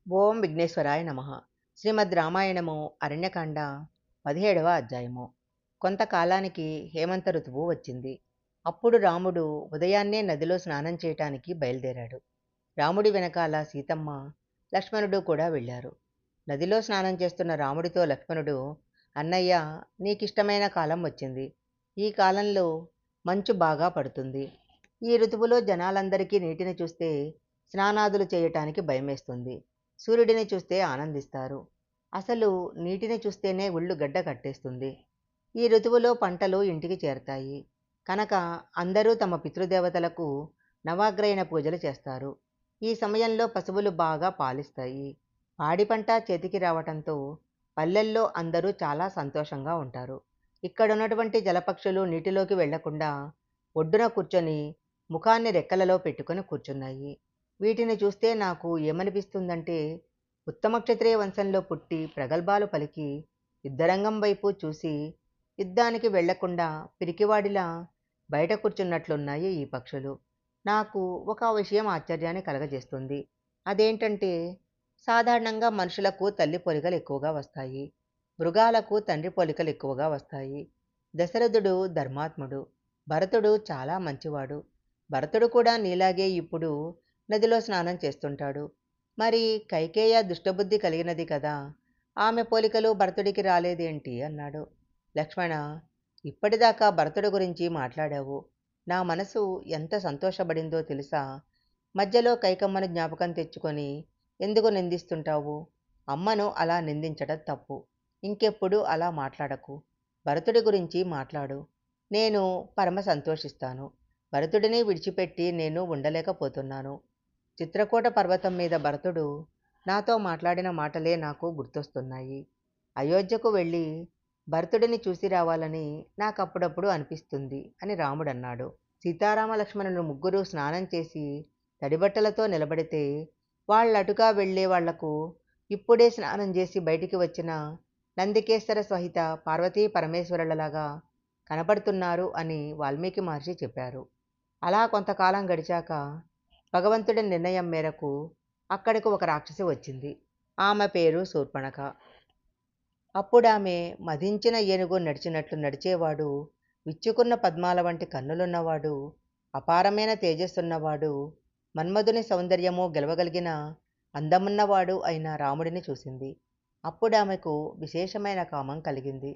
ఓం విఘ్నేశ్వరాయ నమః. శ్రీమద్ రామాయణము అరణ్యకాండ 17వ అధ్యాయము. కొంతకాలానికి హేమంత ఋతువు వచ్చింది. అప్పుడు రాముడు ఉదయాన్నే నదిలో స్నానం చేయటానికి బయలుదేరాడు. రాముడి వెనకాల సీతమ్మ, లక్ష్మణుడు కూడా వెళ్ళారు. నదిలో స్నానం చేస్తున్న రాముడితో లక్ష్మణుడు, అన్నయ్య, నీకిష్టమైన కాలం వచ్చింది. ఈ కాలంలో మంచు బాగా పడుతుంది. ఈ ఋతువులో జనాలందరికీ నీటిని చూస్తే స్నానాదులు చేయటానికి భయమేస్తుంది. సూర్యుడిని చూస్తే ఆనందిస్తారు. అసలు నీటిని చూస్తేనే ఒళ్ళు గడ్డ కట్టేస్తుంది. ఈ ఋతువులో పంటలు ఇంటికి చేరతాయి కనుక అందరూ తమ పితృదేవతలకు నవాగ్రయణ పూజలు చేస్తారు. ఈ సమయంలో పశువులు బాగా పాలిస్తాయి. పాడి పంట చేతికి రావటంతో పల్లెల్లో అందరూ చాలా సంతోషంగా ఉంటారు. ఇక్కడున్నటువంటి జలపక్షులు నీటిలోకి వెళ్లకుండా ఒడ్డున కూర్చొని ముఖాన్ని రెక్కలలో పెట్టుకొని కూర్చున్నాయి. వీటిని చూస్తే నాకు ఏమనిపిస్తుందంటే, ఉత్తమ క్షత్రియ వంశంలో పుట్టి ప్రగల్భాలు పలికి యుద్ధరంగం వైపు చూసి యుద్ధానికి వెళ్లకుండా పిరికివాడిలా బయట కూర్చున్నట్లున్నాయి ఈ పక్షులు. నాకు ఒక విషయం ఆశ్చర్యాన్ని కలగజేస్తుంది. అదేంటంటే, సాధారణంగా మనుషులకు తల్లి పోలికలు ఎక్కువగా వస్తాయి, మృగాలకు తండ్రి పోలికలు ఎక్కువగా వస్తాయి. దశరథుడు ధర్మాత్ముడు, భరతుడు చాలా మంచివాడు. భరతుడు కూడా నీలాగే ఇప్పుడు నదిలో స్నానం చేస్తుంటాడు. మరి కైకేయ దుష్టబుద్ధి కలిగినది కదా, ఆమె పోలికలు భరతుడికి రాలేదేంటి అన్నాడు. లక్ష్మణ, ఇప్పటిదాకా భరతుడి గురించి మాట్లాడావు. నా మనసు ఎంత సంతోషపడిందో తెలుసా? మధ్యలో కైకమ్మను జ్ఞాపకం తెచ్చుకొని ఎందుకు నిందిస్తుంటావు? అమ్మను అలా నిందించడం తప్పు. ఇంకెప్పుడు అలా మాట్లాడకు. భరతుడి గురించి మాట్లాడు. నేను పరమ సంతోషిస్తాను. భరతుడిని విడిచిపెట్టి నేను ఉండలేకపోతున్నాను. చిత్రకూట పర్వతం మీద భరతుడు నాతో మాట్లాడిన మాటలే నాకు గుర్తొస్తున్నాయి. అయోధ్యకు వెళ్ళి భరతుడిని చూసి రావాలని నాకప్పుడప్పుడు అనిపిస్తుంది అని రాముడన్నాడు. సీతారామ లక్ష్మణులు ముగ్గురు స్నానం చేసి తడిబట్టలతో నిలబడితే వాళ్ళటుగా వెళ్లే వాళ్లకు ఇప్పుడే స్నానం చేసి బయటికి వచ్చిన నందికేశ్వర సహిత పార్వతీ పరమేశ్వరులలాగా కనపడుతున్నారు అని వాల్మీకి మహర్షి చెప్పారు. అలా కొంతకాలం గడిచాక భగవంతుడి నిర్ణయం మేరకు అక్కడికి ఒక రాక్షసి వచ్చింది. ఆమె పేరు శూర్పణఖ. అప్పుడామె మదించిన ఏనుగు నడిచినట్లు నడిచేవాడు, విచ్చుకున్న పద్మాల వంటి కన్నులున్నవాడు, అపారమైన తేజస్సున్నవాడు, మన్మధుని సౌందర్యము గెలవగలిగిన అందమున్నవాడు అయిన రాముడిని చూసింది. అప్పుడామెకు విశేషమైన కామం కలిగింది.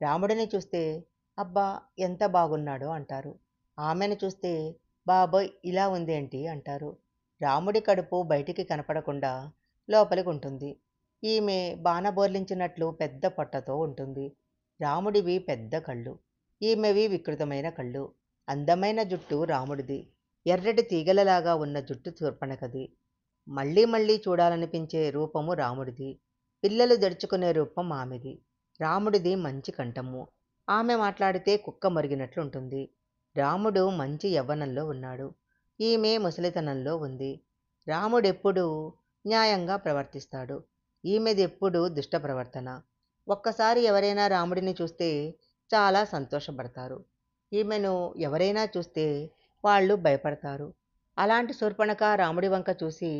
రాముడిని చూస్తే అబ్బా ఎంత బాగున్నాడో అంటారు. ఆమెను చూస్తే బాబోయ్ ఇలా ఉందేంటి అంటారు. రాముడి కడుపు బయటికి కనపడకుండా లోపలికి ఉంటుంది. ఈమె బాణబోర్లించినట్లు పెద్ద పొట్టతో ఉంటుంది. రాముడివి పెద్ద కళ్ళు, ఈమెవి వికృతమైన కళ్ళు. అందమైన జుట్టు రాముడిది, ఎర్రటి తీగలలాగా ఉన్న జుట్టు శూర్పణఖది. మళ్ళీ మళ్ళీ చూడాలనిపించే రూపము రాముడిది, పిల్లలు దడుచుకునే రూపం ఆమెది. రాముడిది మంచి కంఠము, ఆమె మాట్లాడితే కుక్క మరిగినట్లుంటుంది. రాముడు మంచి యవ్వనంలో ఉన్నాడు, ఈమె ముసలితనంలో ఉంది. రాముడెప్పుడూ న్యాయంగా ప్రవర్తిస్తాడు, ఈమెదెప్పుడూ దుష్ట ప్రవర్తన. ఒక్కసారి ఎవరైనా రాముడిని చూస్తే చాలా సంతోషపడతారు. ఈమెను ఎవరైనా చూస్తే వాళ్ళు భయపడతారు. అలాంటి శూర్పణఖ రాముడి వంక చూసి,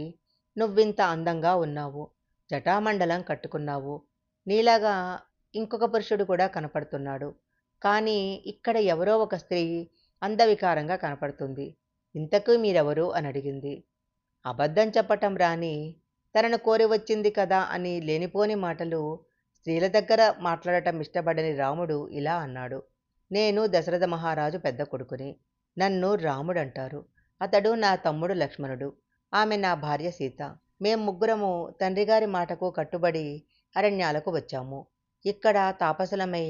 నువ్వింత అందంగా ఉన్నావు, జటామండలం కట్టుకున్నావు, నీలాగా ఇంకొక పురుషుడు కూడా కనపడుతున్నాడు, కానీ ఇక్కడ ఎవరో ఒక స్త్రీ అందవికారంగా కనపడుతుంది. ఇంతకు మీరెవరు అని అడిగింది. అబద్ధం చెప్పటం రాని తనను కోరి వచ్చింది కదా అని లేనిపోని మాటలు స్త్రీల దగ్గర మాట్లాడటం ఇష్టపడని రాముడు ఇలా అన్నాడు. నేను దశరథ మహారాజు పెద్ద కొడుకుని, నన్ను రాముడంటారు. అతడు నా తమ్ముడు లక్ష్మణుడు, ఆమె నా భార్య సీత. మేం ముగ్గురము తండ్రిగారి మాటకు కట్టుబడి అరణ్యాలకు వచ్చాము. ఇక్కడ తాపసులమై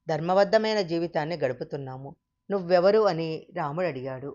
ధర్మబద్ధమైన జీవితాన్ని గడుపుతున్నాము. నువ్వెవరు అని రాముడు అడిగాడు.